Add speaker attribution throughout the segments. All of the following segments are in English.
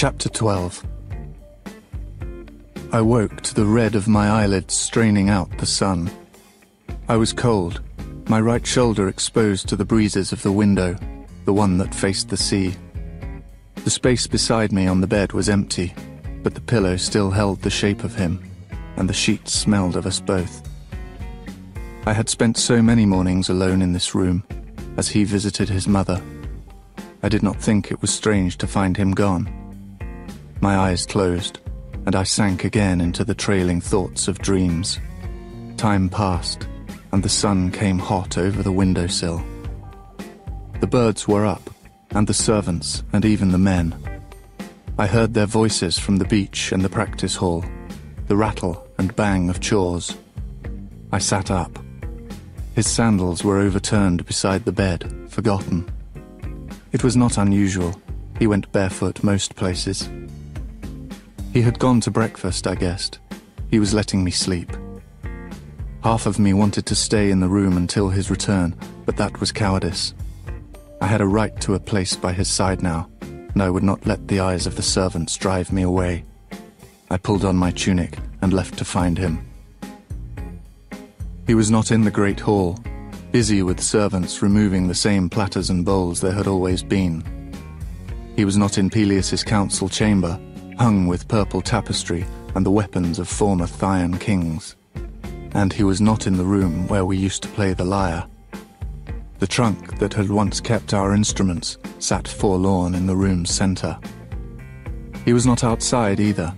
Speaker 1: Chapter 12. I woke to the red of my eyelids straining out the sun. I was cold, my right shoulder exposed to the breezes of the window, the one that faced the sea. The space beside me on the bed was empty, but the pillow still held the shape of him, and the sheets smelled of us both. I had spent so many mornings alone in this room, as he visited his mother. I did not think it was strange to find him gone. My eyes closed, and I sank again into the trailing thoughts of dreams. Time passed, and the sun came hot over the windowsill. The birds were up, and the servants, and even the men. I heard their voices from the beach and the practice hall, the rattle and bang of chores. I sat up. His sandals were overturned beside the bed, forgotten. It was not unusual. He went barefoot most places. He had gone to breakfast, I guessed. He was letting me sleep. Half of me wanted to stay in the room until his return, but that was cowardice. I had a right to a place by his side now, and I would not let the eyes of the servants drive me away. I pulled on my tunic and left to find him. He was not in the great hall, busy with servants removing the same platters and bowls there had always been. He was not in Peleus's council chamber, hung with purple tapestry and the weapons of former Thaian kings. And he was not in the room where we used to play the lyre. The trunk that had once kept our instruments sat forlorn in the room's center. He was not outside either,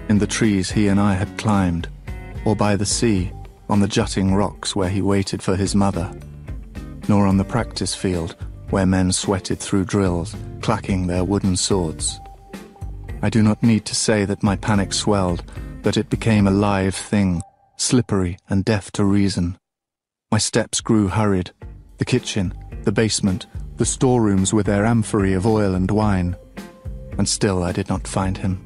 Speaker 1: in the trees he and I had climbed, or by the sea, on the jutting rocks where he waited for his mother, nor on the practice field where men sweated through drills, clacking their wooden swords. I do not need to say that my panic swelled, that it became a live thing, slippery and deaf to reason. My steps grew hurried. The kitchen, the basement, the storerooms with their amphorae of oil and wine. And still I did not find him.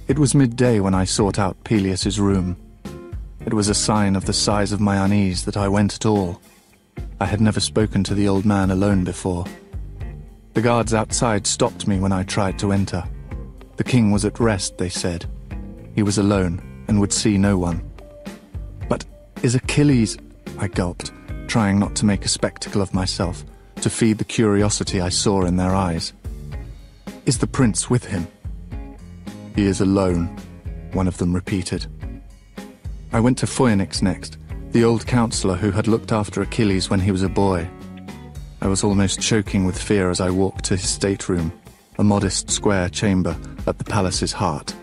Speaker 1: It was midday when I sought out Peleus's room. It was a sign of the size of my unease that I went at all. I had never spoken to the old man alone before. The guards outside stopped me when I tried to enter. The king was at rest, they said. He was alone and would see no one. But is Achilles... I gulped, trying not to make a spectacle of myself, to feed the curiosity I saw in their eyes. Is the prince with him? He is alone, one of them repeated. I went to Phoenix next, the old counselor who had looked after Achilles when he was a boy. I was almost choking with fear as I walked to his stateroom, a modest square chamber at the palace's heart.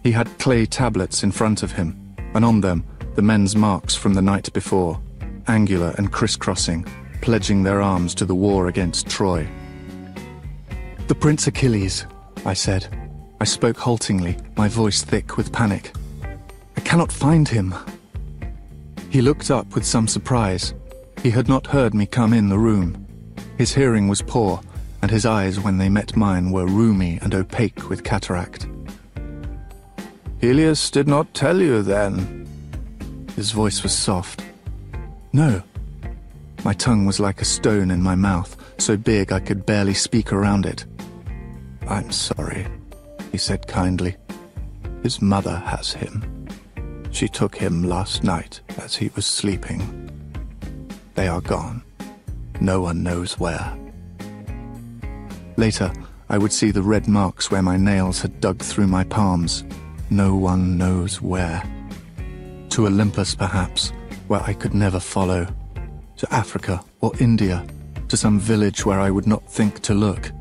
Speaker 1: He had clay tablets in front of him, and on them the men's marks from the night before, angular and crisscrossing, pledging their arms to the war against Troy. "The Prince Achilles," I said. I spoke haltingly, my voice thick with panic. "I cannot find him." He looked up with some surprise. He had not heard me come in the room. His hearing was poor, and his eyes, when they met mine, were rheumy and opaque with cataract. "Peleus did not tell you, then?" His voice was soft. "No." My tongue was like a stone in my mouth, so big I could barely speak around it. "I'm sorry," he said kindly. "His mother has him. She took him last night as he was sleeping. They are gone. No one knows where." Later, I would see the red marks where my nails had dug through my palms. No one knows where. To Olympus, perhaps, where I could never follow. To Africa or India, to some village where I would not think to look.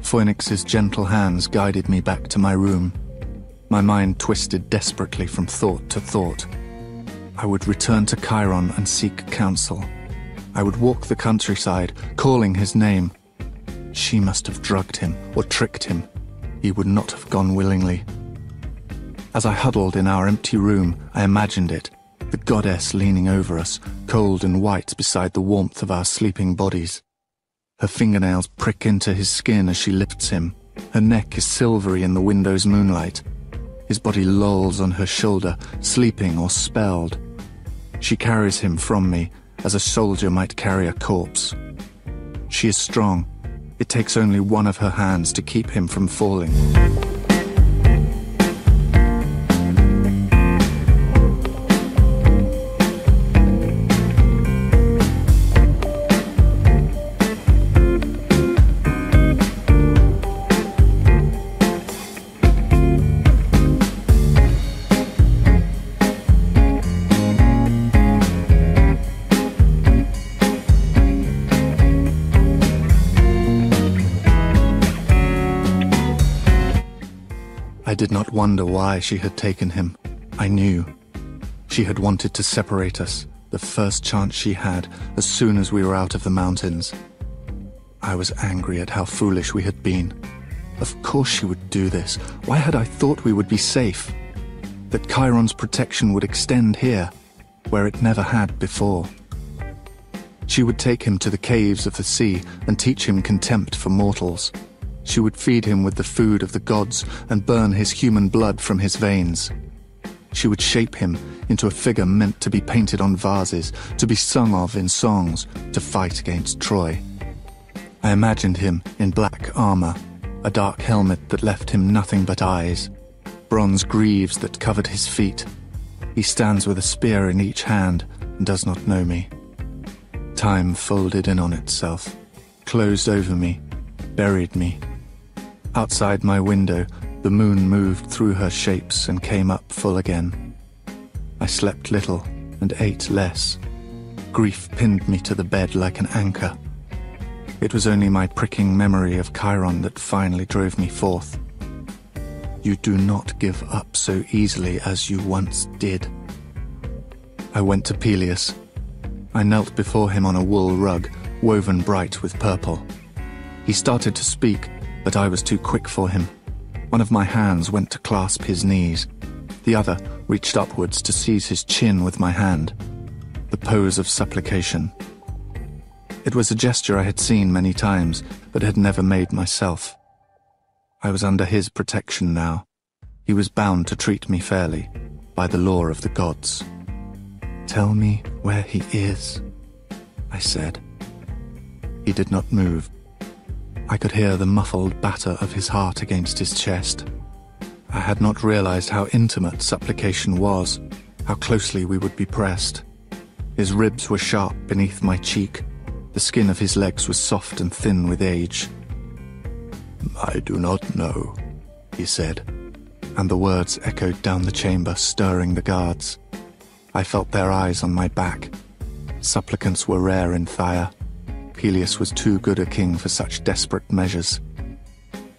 Speaker 1: Phoenix's gentle hands guided me back to my room. My mind twisted desperately from thought to thought. I would return to Chiron and seek counsel. I would walk the countryside, calling his name. She must have drugged him or tricked him. He would not have gone willingly. As I huddled in our empty room, I imagined it, the goddess leaning over us, cold and white beside the warmth of our sleeping bodies. Her fingernails prick into his skin as she lifts him. Her neck is silvery in the window's moonlight. His body lolls on her shoulder, sleeping or spelled. She carries him from me, as a soldier might carry a corpse. She is strong, It takes only one of her hands to keep him from falling. I did not wonder why she had taken him. I knew. She had wanted to separate us, the first chance she had, as soon as we were out of the mountains. I was angry at how foolish we had been. Of course she would do this. Why had I thought we would be safe? That Chiron's protection would extend here, where it never had before. She would take him to the caves of the sea and teach him contempt for mortals. She would feed him with the food of the gods and burn his human blood from his veins. She would shape him into a figure meant to be painted on vases, to be sung of in songs, to fight against Troy. I imagined him in black armor, a dark helmet that left him nothing but eyes, bronze greaves that covered his feet. He stands with a spear in each hand and does not know me. Time folded in on itself, closed over me, buried me. Outside my window, the moon moved through her shapes and came up full again. I slept little and ate less. Grief pinned me to the bed like an anchor. It was only my pricking memory of Chiron that finally drove me forth. You do not give up so easily as you once did. I went to Peleus. I knelt before him on a wool rug, woven bright with purple. He started to speak, but I was too quick for him. One of my hands went to clasp his knees. The other reached upwards to seize his chin with my hand. The pose of supplication. It was a gesture I had seen many times, but had never made myself. I was under his protection now. He was bound to treat me fairly, by the law of the gods. "Tell me where he is," I said. He did not move. I could hear the muffled batter of his heart against his chest. I had not realized how intimate supplication was, how closely we would be pressed. His ribs were sharp beneath my cheek. The skin of his legs was soft and thin with age. "I do not know," he said, and the words echoed down the chamber, stirring the guards. I felt their eyes on my back. Supplicants were rare in Tyre. Peleus was too good a king for such desperate measures.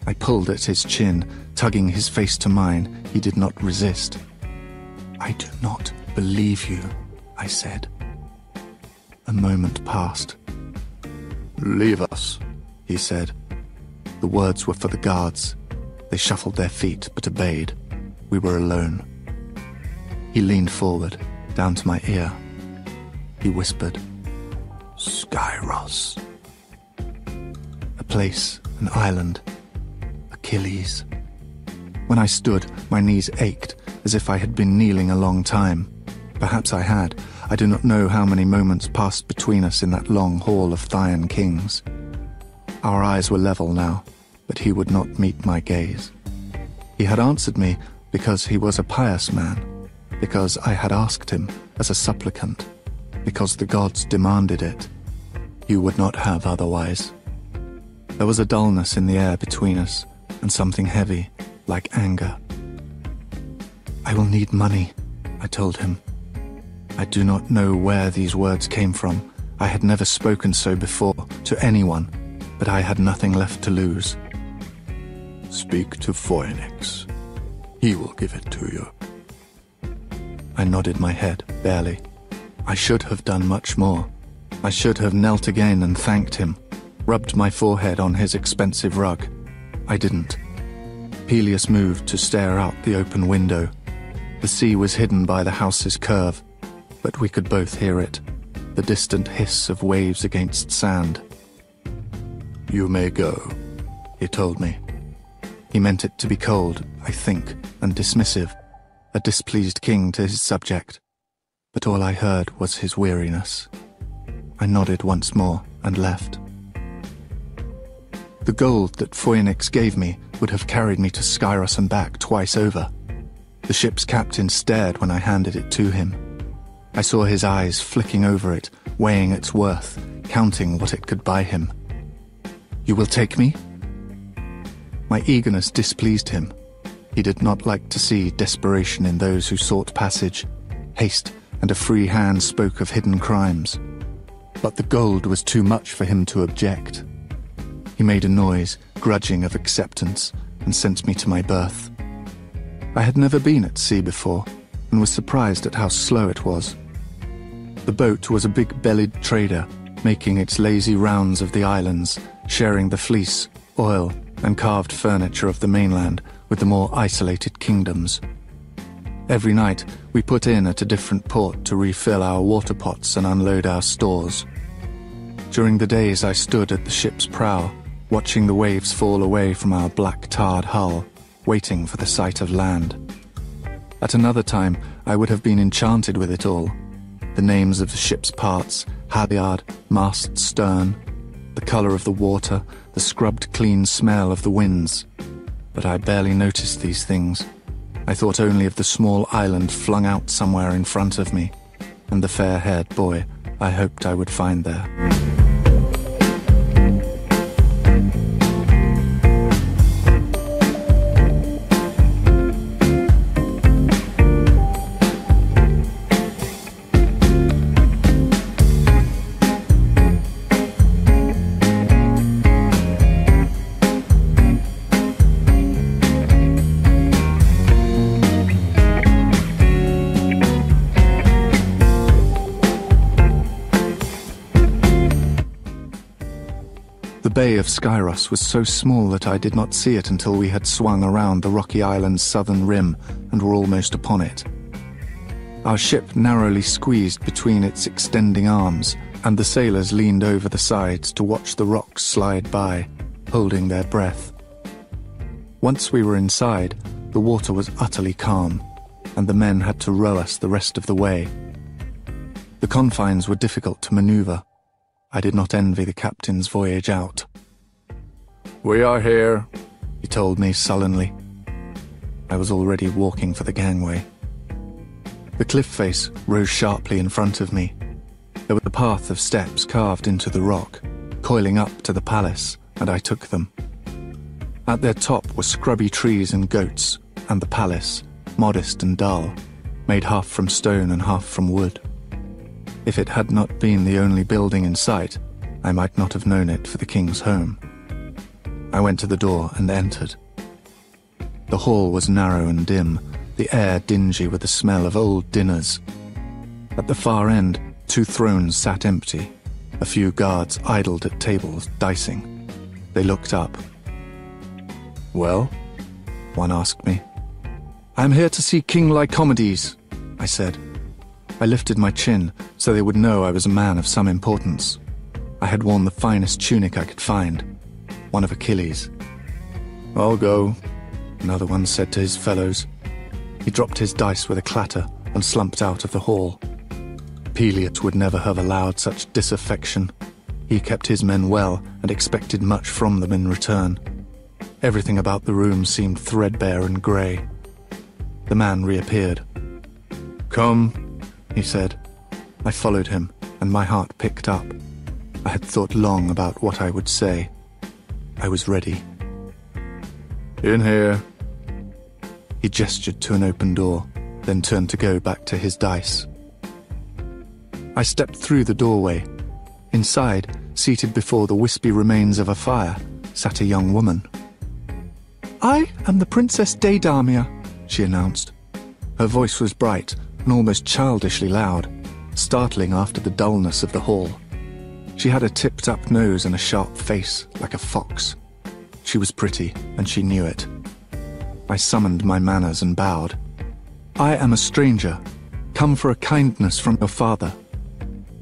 Speaker 1: I pulled at his chin, tugging his face to mine. He did not resist. "I do not believe you," I said. A moment passed. "Leave us," he said. The words were for the guards. They shuffled their feet, but obeyed. We were alone. He leaned forward, down to my ear. He whispered, "Skyros." A place, an island, Achilles. When I stood, my knees ached, as if I had been kneeling a long time. Perhaps I had. I do not know how many moments passed between us in that long hall of Thyan kings. Our eyes were level now, but he would not meet my gaze. He had answered me because he was a pious man, because I had asked him as a supplicant, because the gods demanded it. You would not have otherwise. There was a dullness in the air between us, and something heavy, like anger. "I will need money," I told him. I do not know where these words came from. I had never spoken so before, to anyone, but I had nothing left to lose. "Speak to Phoenix. He will give it to you." I nodded my head, barely. I should have done much more. I should have knelt again and thanked him, rubbed my forehead on his expensive rug. I didn't. Peleus moved to stare out the open window. The sea was hidden by the house's curve, but we could both hear it, the distant hiss of waves against sand. "You may go," he told me. He meant it to be cold, I think, and dismissive, a displeased king to his subject. But all I heard was his weariness. I nodded once more and left. The gold that Phoenix gave me would have carried me to Skyros and back twice over. The ship's captain stared when I handed it to him. I saw his eyes flicking over it, weighing its worth, counting what it could buy him. "You will take me?" My eagerness displeased him. He did not like to see desperation in those who sought passage. Haste and a free hand spoke of hidden crimes. But the gold was too much for him to object. He made a noise, grudging of acceptance, and sent me to my berth. I had never been at sea before, and was surprised at how slow it was. The boat was a big-bellied trader, making its lazy rounds of the islands, sharing the fleece, oil, and carved furniture of the mainland with the more isolated kingdoms. Every night, we put in at a different port to refill our water pots and unload our stores. During the days I stood at the ship's prow, watching the waves fall away from our black tarred hull, waiting for the sight of land. At another time, I would have been enchanted with it all. The names of the ship's parts, halyard, mast, stern, the colour of the water, the scrubbed clean smell of the winds. But I barely noticed these things. I thought only of the small island flung out somewhere in front of me, and the fair-haired boy I hoped I would find there. The Bay of Skyros was so small that I did not see it until we had swung around the rocky island's southern rim and were almost upon it. Our ship narrowly squeezed between its extending arms, and the sailors leaned over the sides to watch the rocks slide by, holding their breath. Once we were inside, the water was utterly calm, and the men had to row us the rest of the way. The confines were difficult to maneuver. I did not envy the captain's voyage out. "We are here," he told me sullenly. I was already walking for the gangway. The cliff face rose sharply in front of me. There was a path of steps carved into the rock, coiling up to the palace, and I took them. At their top were scrubby trees and goats, and the palace, modest and dull, made half from stone and half from wood. If it had not been the only building in sight, I might not have known it for the king's home. I went to the door and entered. The hall was narrow and dim, the air dingy with the smell of old dinners. At the far end, 2 thrones sat empty. A few guards idled at tables, dicing. They looked up. "Well?" one asked me. "I am here to see King Lycomedes," I said. I lifted my chin so they would know I was a man of some importance. I had worn the finest tunic I could find, one of Achilles. "I'll go," another one said to his fellows. He dropped his dice with a clatter and slumped out of the hall. Pelias would never have allowed such disaffection. He kept his men well and expected much from them in return. Everything about the room seemed threadbare and grey. The man reappeared. "Come," he said. I followed him, and my heart picked up. I had thought long about what I would say. I was ready. "In here." He gestured to an open door, then turned to go back to his dice. I stepped through the doorway. Inside, seated before the wispy remains of a fire, sat a young woman. "I am the Princess Deidamia," she announced. Her voice was bright and almost childishly loud, startling after the dullness of the hall. She had a tipped-up nose and a sharp face, like a fox. She was pretty, and she knew it. I summoned my manners and bowed. "I am a stranger, come for a kindness from your father."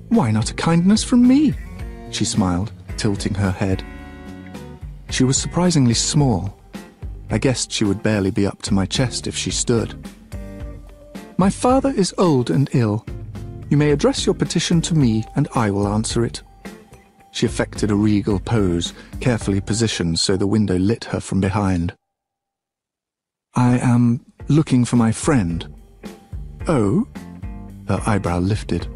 Speaker 1: "Why not a kindness from me?" she smiled, tilting her head. She was surprisingly small. I guessed she would barely be up to my chest if she stood. "My father is old and ill. You may address your petition to me, and I will answer it." She affected a regal pose, carefully positioned so the window lit her from behind. "I am looking for my friend." "Oh?" Her eyebrow lifted.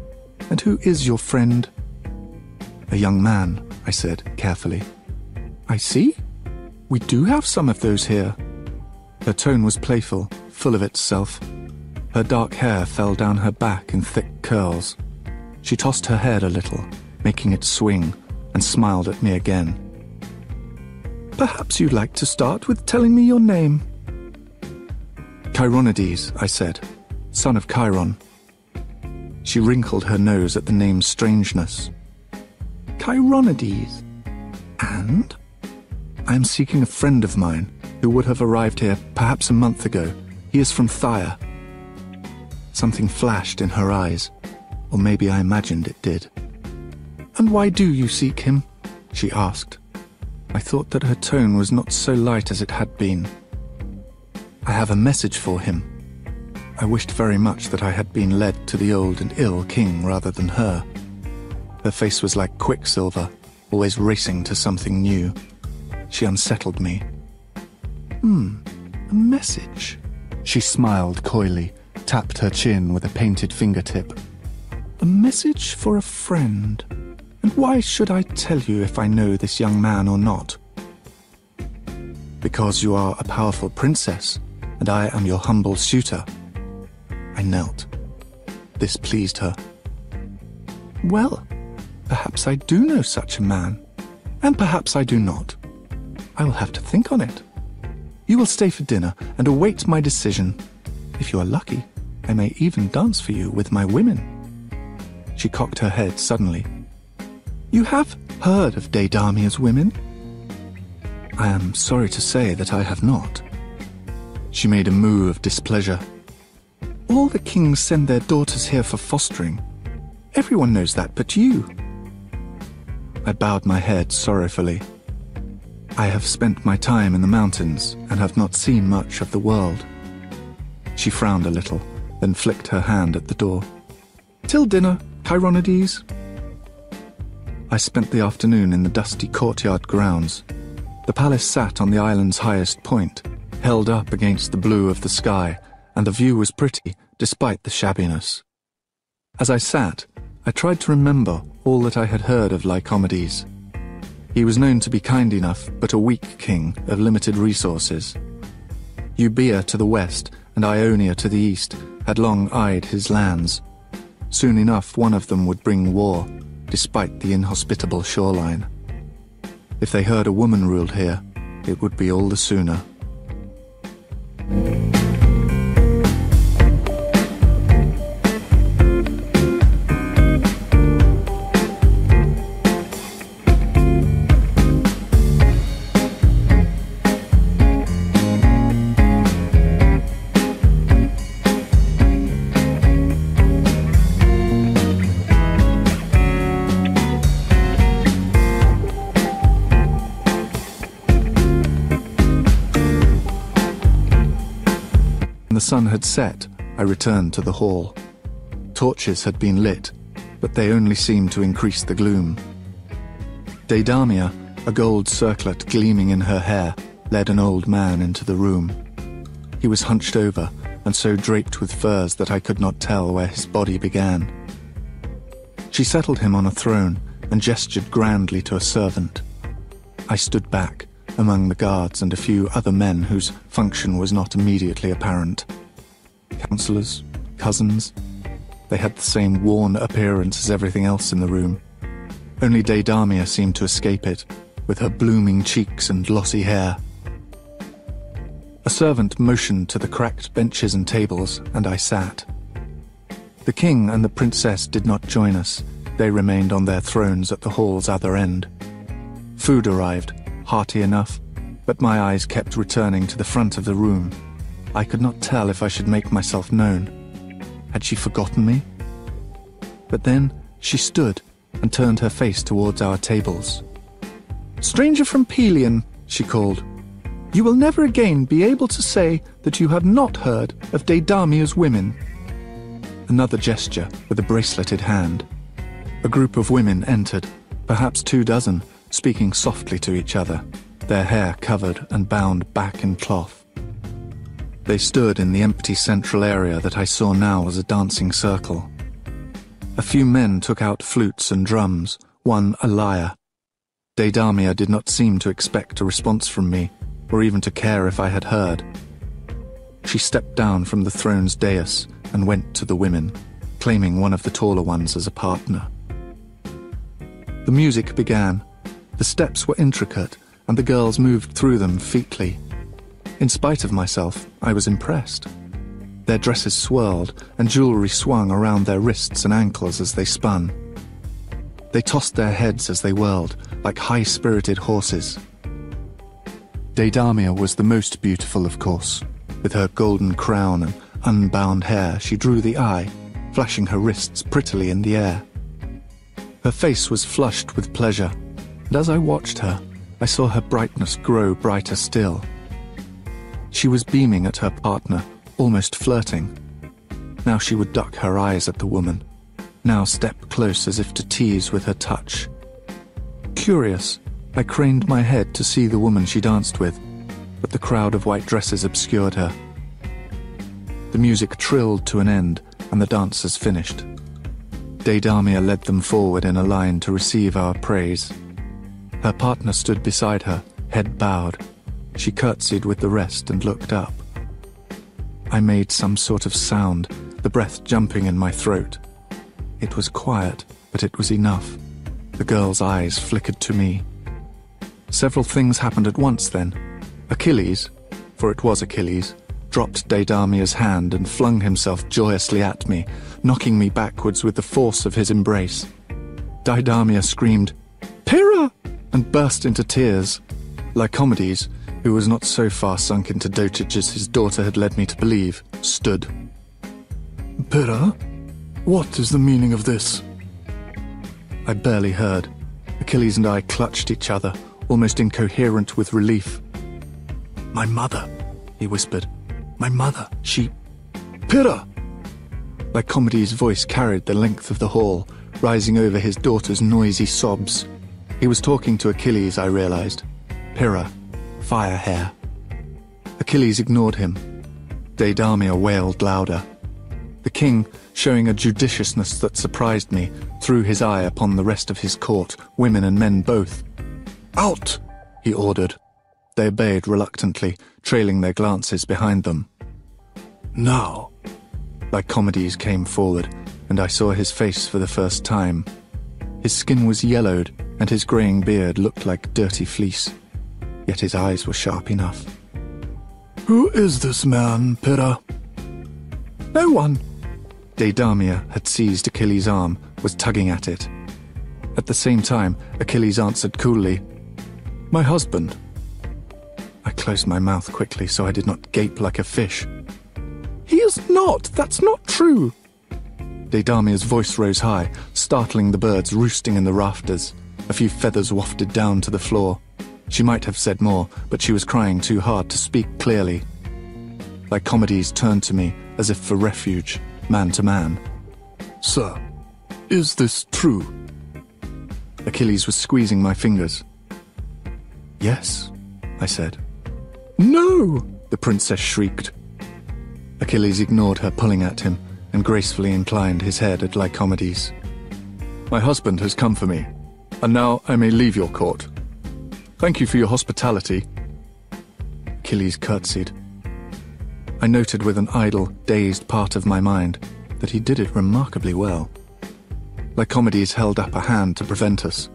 Speaker 1: "And who is your friend?" "A young man," I said carefully. "I see. We do have some of those here." Her tone was playful, full of itself. Her dark hair fell down her back in thick curls. She tossed her head a little, making it swing, and smiled at me again. "Perhaps you'd like to start with telling me your name." "Chironides," I said, "son of Chiron." She wrinkled her nose at the name's strangeness. "Chironides? And?" "I am seeking a friend of mine who would have arrived here perhaps a month ago. He is from Tyre." Something flashed in her eyes, or maybe I imagined it did. "And why do you seek him?" she asked. I thought that her tone was not so light as it had been. "I have a message for him." I wished very much that I had been led to the old and ill king rather than her. Her face was like quicksilver, always racing to something new. She unsettled me. A message?" She smiled coyly, tapped her chin with a painted fingertip. "A message for a friend. And why should I tell you if I know this young man or not?" "Because you are a powerful princess, and I am your humble suitor." I knelt. This pleased her. "Well, perhaps I do know such a man, and perhaps I do not. I will have to think on it. You will stay for dinner and await my decision. If you are lucky, I may even dance for you with my women." She cocked her head suddenly. "You have heard of Deidamia's women?" "I am sorry to say that I have not." She made a moue of displeasure. "All the kings send their daughters here for fostering. Everyone knows that but you." I bowed my head sorrowfully. "I have spent my time in the mountains and have not seen much of the world." She frowned a little, then flicked her hand at the door. "Till dinner, Chironides." I spent the afternoon in the dusty courtyard grounds. The palace sat on the island's highest point, held up against the blue of the sky, and the view was pretty, despite the shabbiness. As I sat, I tried to remember all that I had heard of Lycomedes. He was known to be kind enough, but a weak king of limited resources. Euboea to the west and Ionia to the east had long eyed his lands. Soon enough one of them would bring war, despite the inhospitable shoreline. If they heard a woman ruled here, it would be all the sooner. When the sun had set, I returned to the hall. Torches had been lit, but they only seemed to increase the gloom. Deidamia, a gold circlet gleaming in her hair, led an old man into the room. He was hunched over and so draped with furs that I could not tell where his body began. She settled him on a throne and gestured grandly to a servant. I stood back, among the guards and a few other men whose function was not immediately apparent. Counselors, cousins, they had the same worn appearance as everything else in the room. Only Deidamia seemed to escape it, with her blooming cheeks and glossy hair. A servant motioned to the cracked benches and tables, and I sat. The king and the princess did not join us. They remained on their thrones at the hall's other end. Food arrived, hearty enough, but my eyes kept returning to the front of the room. I could not tell if I should make myself known. Had she forgotten me? But then she stood and turned her face towards our tables. "Stranger from Pelion," she called, "you will never again be able to say that you have not heard of Deidamia's women." Another gesture with a braceleted hand. A group of women entered, Perhaps 24, speaking softly to each other, their hair covered and bound back in cloth. They stood in the empty central area that I saw now as a dancing circle. A few men took out flutes and drums, one a lyre. Deidamia did not seem to expect a response from me, or even to care if I had heard. She stepped down from the throne's dais and went to the women, claiming one of the taller ones as a partner. The music began. The steps were intricate, and the girls moved through them featly. In spite of myself, I was impressed. Their dresses swirled, and jewelry swung around their wrists and ankles as they spun. They tossed their heads as they whirled, like high-spirited horses. Deidamia was the most beautiful, of course. With her golden crown and unbound hair, she drew the eye, flashing her wrists prettily in the air. Her face was flushed with pleasure, and as I watched her, I saw her brightness grow brighter still. She was beaming at her partner, almost flirting. Now she would duck her eyes at the woman, now step close as if to tease with her touch. Curious, I craned my head to see the woman she danced with, but the crowd of white dresses obscured her. The music trilled to an end, and the dancers finished. Deidamia led them forward in a line to receive our praise. Her partner stood beside her, head bowed. She curtsied with the rest and looked up. I made some sort of sound, the breath jumping in my throat. It was quiet, but it was enough. The girl's eyes flickered to me. Several things happened at once then. Achilles, for it was Achilles, dropped Deidamia's hand and flung himself joyously at me, knocking me backwards with the force of his embrace. Deidamia screamed, "Pyrrha!" and burst into tears. Lycomedes, who was not so far sunk into dotage as his daughter had led me to believe, stood. "Pyrrha? What is the meaning of this?" I barely heard. Achilles and I clutched each other, almost incoherent with relief. "My mother," he whispered. "My mother, she... Pyrrha!" Lycomedes' voice carried the length of the hall, rising over his daughter's noisy sobs. He was talking to Achilles, I realized. Pyrrha, fire hair. Achilles ignored him. Deidamia wailed louder. The king, showing a judiciousness that surprised me, threw his eye upon the rest of his court, women and men both. "Out!" he ordered. They obeyed reluctantly, trailing their glances behind them. "Now!" Lycomedes came forward, and I saw his face for the first time. His skin was yellowed, and his greying beard looked like dirty fleece. Yet his eyes were sharp enough. "Who is this man, Pyrrha?" "No one." Deidamia had seized Achilles' arm, was tugging at it. At the same time, Achilles answered coolly, "My husband." I closed my mouth quickly so I did not gape like a fish. "He is not! That's not true!" Deidamia's voice rose high, startling the birds roosting in the rafters. A few feathers wafted down to the floor. She might have said more, but she was crying too hard to speak clearly. Lycomedes turned to me, as if for refuge, man to man. "Sir, is this true?" Achilles was squeezing my fingers. "Yes," I said. "No!" the princess shrieked. Achilles ignored her pulling at him and gracefully inclined his head at Lycomedes. "My husband has come for me, and now I may leave your court. Thank you for your hospitality." Achilles curtsied. I noted with an idle, dazed part of my mind that he did it remarkably well. Lycomedes held up a hand to prevent us.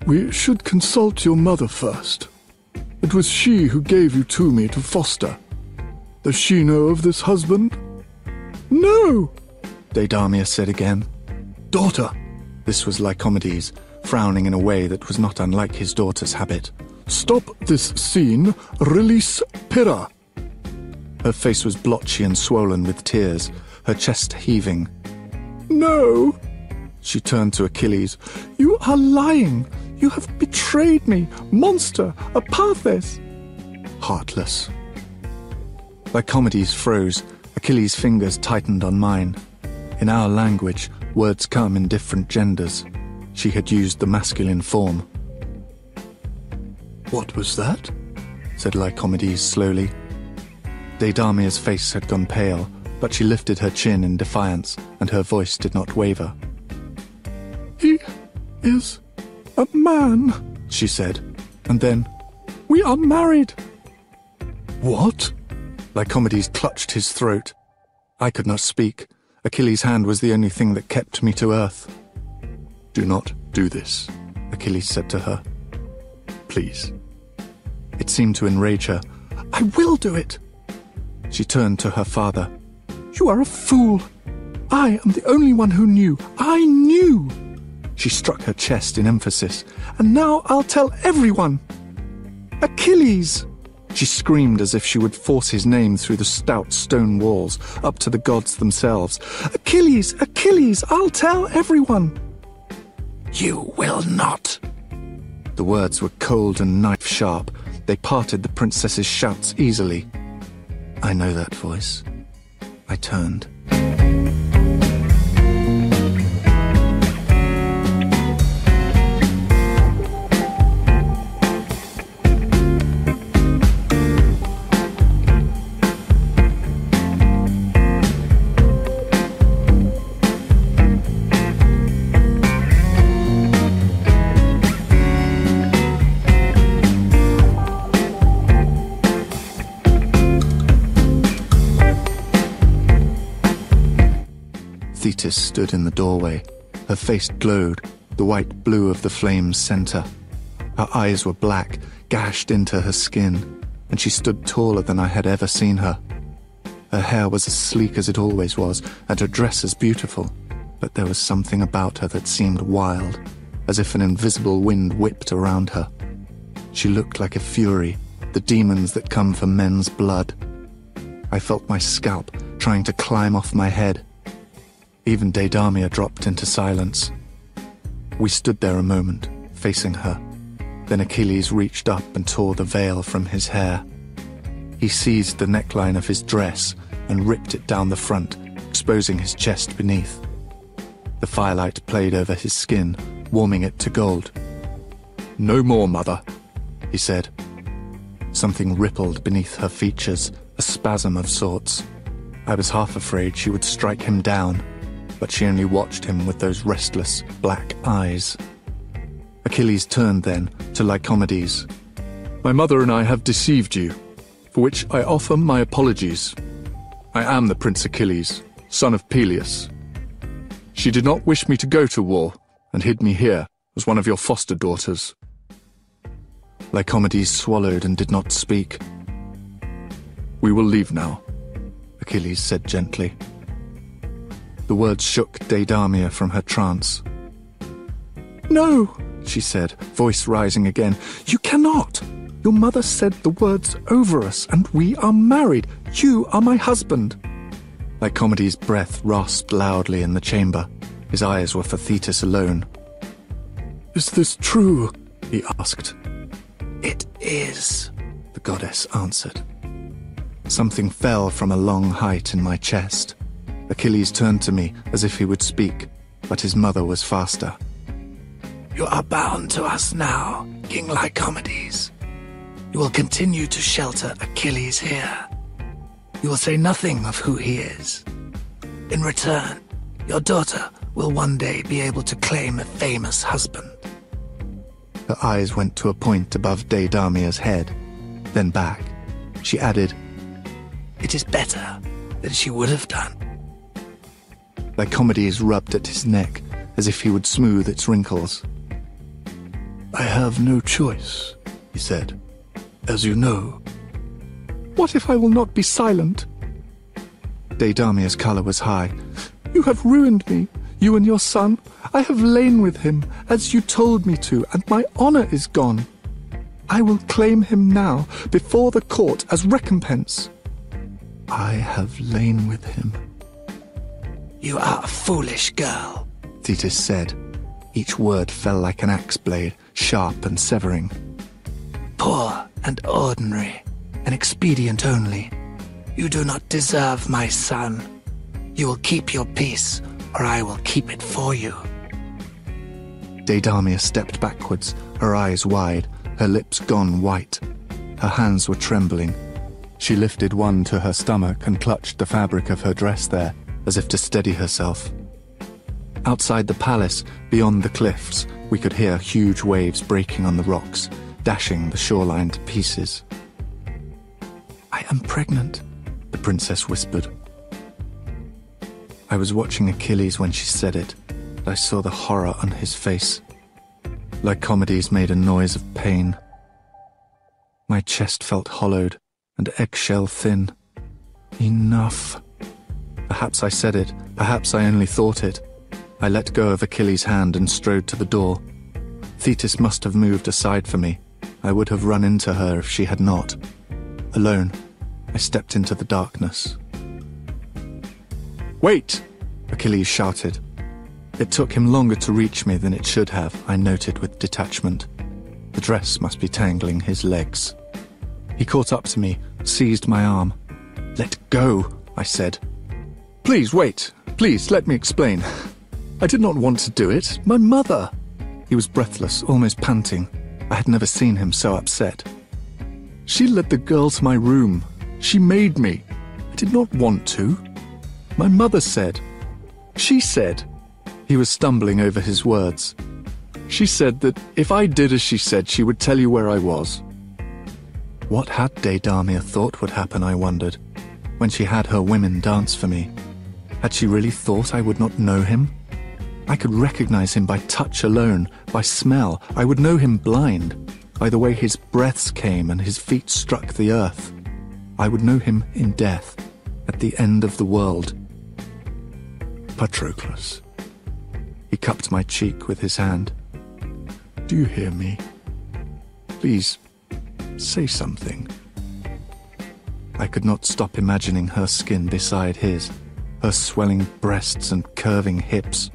Speaker 1: "We should consult your mother first. It was she who gave you to me to foster. Does she know of this husband?" "No," Deidamia said again. "Daughter," this was Lycomedes, frowning in a way that was not unlike his daughter's habit. "Stop this scene. Release Pyrrha." Her face was blotchy and swollen with tears, her chest heaving. "No." She turned to Achilles. "You are lying. You have betrayed me. Monster, Apathes." Heartless. Lycomedes froze. Achilles' fingers tightened on mine. In our language, words come in different genders. She had used the masculine form. "What was that?" said Lycomedes slowly. Deidamia's face had gone pale, but she lifted her chin in defiance, and her voice did not waver. "He is a man," she said, and then, "We are married." "What?" Lycomedes clutched his throat. I could not speak. Achilles' hand was the only thing that kept me to earth. "Do not do this," Achilles said to her. "Please." It seemed to enrage her. "I will do it." She turned to her father. "You are a fool. I am the only one who knew. I knew." She struck her chest in emphasis. "And now I'll tell everyone. Achilles!" She screamed as if she would force his name through the stout stone walls, up to the gods themselves. "Achilles! Achilles! I'll tell everyone!" "You will not." The words were cold and knife-sharp. They parted the princess's shouts easily. I know that voice. I turned. Thetis stood in the doorway. Her face glowed, the white blue of the flame's center. Her eyes were black, gashed into her skin, and she stood taller than I had ever seen her. Her hair was as sleek as it always was, and her dress as beautiful, but there was something about her that seemed wild, as if an invisible wind whipped around her. She looked like a fury, the demons that come for men's blood. I felt my scalp trying to climb off my head. Even Deidamia dropped into silence. We stood there a moment, facing her. Then Achilles reached up and tore the veil from his hair. He seized the neckline of his dress and ripped it down the front, exposing his chest beneath. The firelight played over his skin, warming it to gold. "No more, mother," he said. Something rippled beneath her features, a spasm of sorts. I was half afraid she would strike him down, but she only watched him with those restless, black eyes. Achilles turned then to Lycomedes. "My mother and I have deceived you, for which I offer my apologies. I am the Prince Achilles, son of Peleus. She did not wish me to go to war, and hid me here as one of your foster daughters." Lycomedes swallowed and did not speak. "We will leave now," Achilles said gently. The words shook Deidamia from her trance. "No," she said, voice rising again. "You cannot. Your mother said the words over us, and we are married. You are my husband." Lycomedes' breath rasped loudly in the chamber. His eyes were for Thetis alone. "Is this true?" he asked. "It is," the goddess answered. Something fell from a long height in my chest. Achilles turned to me as if he would speak, but his mother was faster. "You are bound to us now, King Lycomedes. You will continue to shelter Achilles here. You will say nothing of who he is. In return, your daughter will one day be able to claim a famous husband." Her eyes went to a point above Deidamia's head, then back. She added, "It is better than she would have done." Lycomedes rubbed at his neck, as if he would smooth its wrinkles. "I have no choice," he said, "as you know." "What if I will not be silent?" Deidamia's color was high. "You have ruined me, you and your son. I have lain with him, as you told me to, and my honor is gone. I will claim him now, before the court, as recompense." "I have lain with him." "You are a foolish girl," Thetis said. Each word fell like an axe blade, sharp and severing. "Poor and ordinary, an expedient only. You do not deserve my son. You will keep your peace, or I will keep it for you." Deidamia stepped backwards, her eyes wide, her lips gone white. Her hands were trembling. She lifted one to her stomach and clutched the fabric of her dress there, as if to steady herself. Outside the palace, beyond the cliffs, we could hear huge waves breaking on the rocks, dashing the shoreline to pieces. "I am pregnant," the princess whispered. I was watching Achilles when she said it, and I saw the horror on his face. Lycomedes made a noise of pain. My chest felt hollowed and eggshell thin. Enough. Perhaps I said it, perhaps I only thought it. I let go of Achilles' hand and strode to the door. Thetis must have moved aside for me. I would have run into her if she had not. Alone, I stepped into the darkness. "Wait!" Achilles shouted. It took him longer to reach me than it should have, I noted with detachment. The dress must be tangling his legs. He caught up to me, seized my arm. "Let go," I said. "Please, wait. Please, let me explain. I did not want to do it. My mother!" He was breathless, almost panting. I had never seen him so upset. "She led the girl to my room. She made me. I did not want to. My mother said. She said." He was stumbling over his words. "She said that if I did as she said, she would tell you where I was." What had Deidamia thought would happen, I wondered, when she had her women dance for me? Had she really thought I would not know him? I could recognize him by touch alone, by smell. I would know him blind, by the way his breaths came and his feet struck the earth. I would know him in death, at the end of the world. "Patroclus." He cupped my cheek with his hand. "Do you hear me? Please, say something." I could not stop imagining her skin beside his, her swelling breasts and curving hips.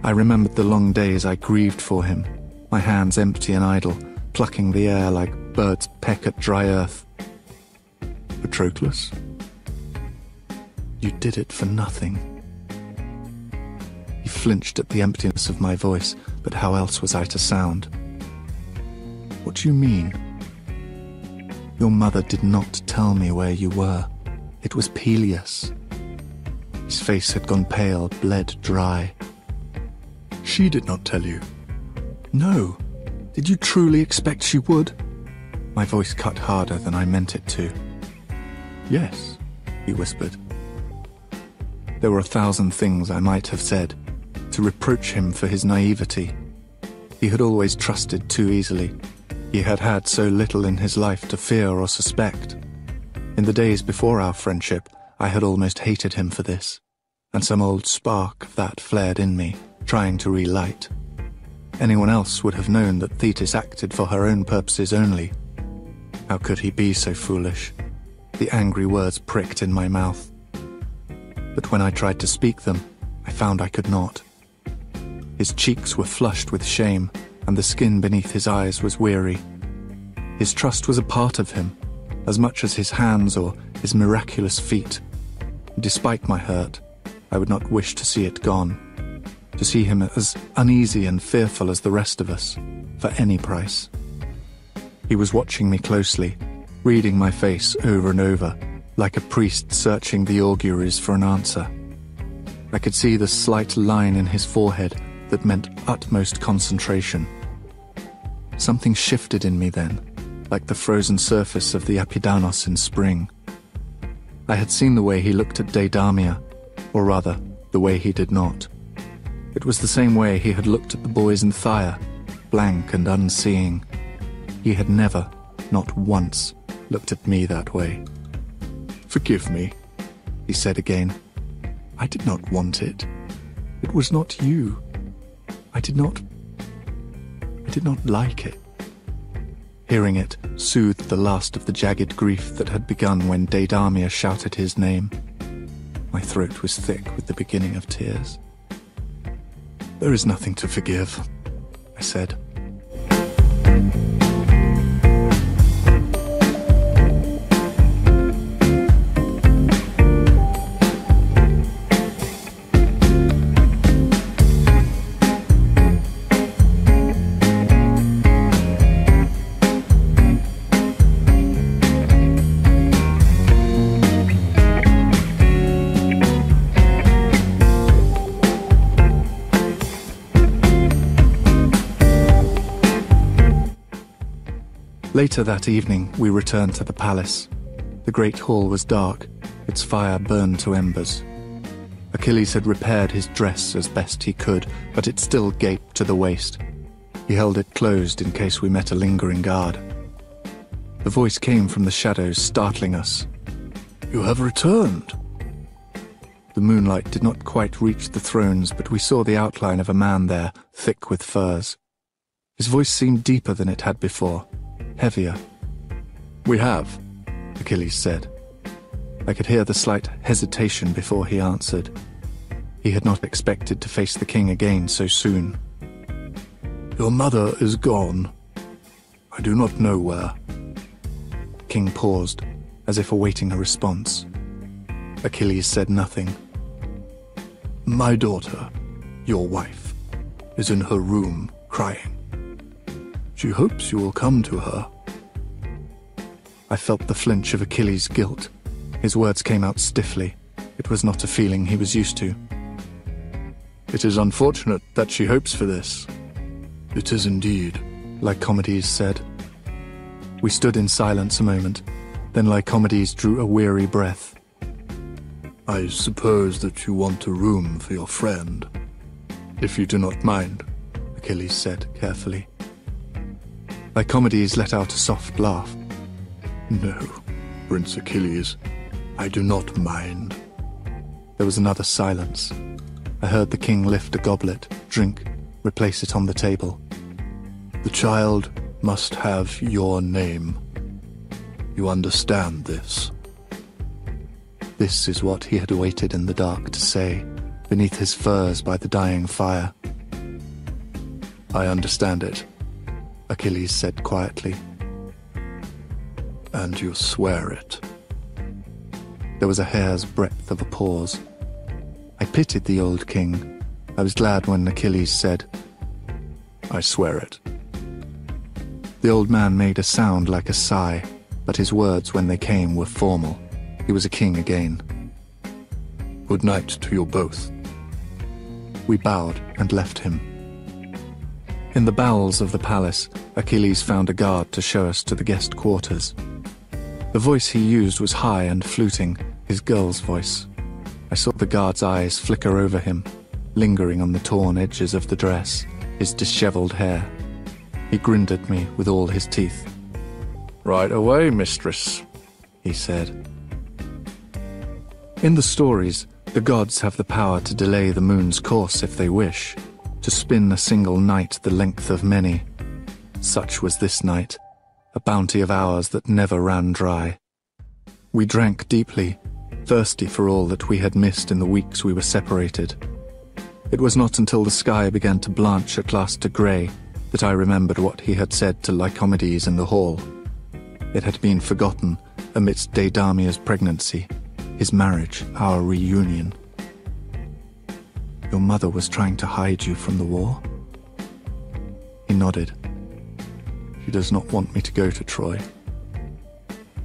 Speaker 1: I remembered the long days I grieved for him, my hands empty and idle, plucking the air like birds peck at dry earth. "Patroclus, you did it for nothing." He flinched at the emptiness of my voice, but how else was I to sound? "What do you mean?" "Your mother did not tell me where you were. It was Peleus." His face had gone pale, bled dry. "She did not tell you?" "No. Did you truly expect she would?" My voice cut harder than I meant it to. "Yes," he whispered. There were 1,000 things I might have said, to reproach him for his naivety. He had always trusted too easily. He had had so little in his life to fear or suspect. In the days before our friendship, I had almost hated him for this, and some old spark of that flared in me, trying to relight. Anyone else would have known that Thetis acted for her own purposes only. How could he be so foolish? The angry words pricked in my mouth. But when I tried to speak them, I found I could not. His cheeks were flushed with shame, and the skin beneath his eyes was weary. His trust was a part of him, as much as his hands or his miraculous feet. Despite my hurt, I would not wish to see it gone, to see him as uneasy and fearful as the rest of us, for any price. He was watching me closely, reading my face over and over, like a priest searching the auguries for an answer. I could see the slight line in his forehead that meant utmost concentration. Something shifted in me then, like the frozen surface of the Apidanos in spring. I had seen the way he looked at Deidamia, or rather, the way he did not. It was the same way he had looked at the boys in Thaya, blank and unseeing. He had never, not once, looked at me that way. "Forgive me," he said again. "I did not want it. It was not you. I did not like it." Hearing it soothed the last of the jagged grief that had begun when Deidamia shouted his name. My throat was thick with the beginning of tears. "There is nothing to forgive," I said. Later that evening, we returned to the palace. The great hall was dark, its fire burned to embers. Achilles had repaired his dress as best he could, but it still gaped to the waist. He held it closed in case we met a lingering guard. The voice came from the shadows, startling us. "You have returned." The moonlight did not quite reach the thrones, but we saw the outline of a man there, thick with furs. His voice seemed deeper than it had before, heavier. "We have," Achilles said. I could hear the slight hesitation before he answered. He had not expected to face the king again so soon. "Your mother is gone. I do not know where." The king paused, as if awaiting a response. Achilles said nothing. "My daughter, your wife, is in her room crying. She hopes you will come to her." I felt the flinch of Achilles' guilt. His words came out stiffly. It was not a feeling he was used to. "It is unfortunate that she hopes for this." "It is indeed," Lycomedes said. We stood in silence a moment. Then Lycomedes drew a weary breath. "I suppose that you want a room for your friend." "If you do not mind," Achilles said carefully. Lycomedes let out a soft laugh. "No, Prince Achilles, I do not mind." There was another silence. I heard the king lift a goblet, drink, replace it on the table. "The child must have your name. You understand this?" This is what he had waited in the dark to say, beneath his furs by the dying fire. "I understand it," Achilles said quietly. "And you swear it?" There was a hair's breadth of a pause. I pitied the old king. I was glad when Achilles said, "I swear it." The old man made a sound like a sigh, but his words when they came were formal. He was a king again. "Good night to you both." We bowed and left him. In the bowels of the palace, Achilles found a guard to show us to the guest quarters. The voice he used was high and fluting, his girl's voice. I saw the guard's eyes flicker over him, lingering on the torn edges of the dress, his disheveled hair. He grinned at me with all his teeth. "Right away, mistress," he said. In the stories, the gods have the power to delay the moon's course if they wish, to spin a single night the length of many. Such was this night, a bounty of hours that never ran dry. We drank deeply, thirsty for all that we had missed in the weeks we were separated. It was not until the sky began to blanch at last to grey that I remembered what he had said to Lycomedes in the hall. It had been forgotten amidst Deidamia's pregnancy, his marriage, our reunion. "Your mother was trying to hide you from the war?" He nodded. "She does not want me to go to Troy."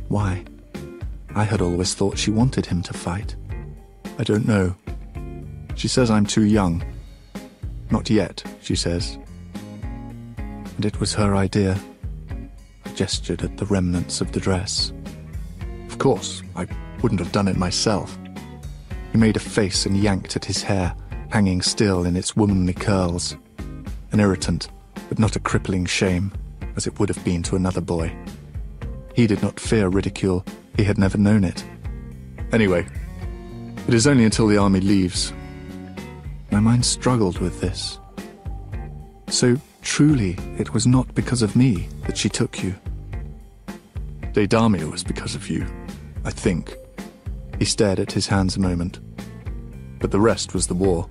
Speaker 1: "Why? I had always thought she wanted him to fight." "I don't know. She says I'm too young." "Not yet," she says. And it was her idea. I gestured at the remnants of the dress. "Of course, I wouldn't have done it myself." He made a face and yanked at his hair, hanging still in its womanly curls. An irritant, but not a crippling shame, as it would have been to another boy. He did not fear ridicule. He had never known it. "Anyway, it is only until the army leaves." My mind struggled with this. "So truly, it was not because of me that she took you?" "Deidamia was because of you, I think." He stared at his hands a moment. "But the rest was the war.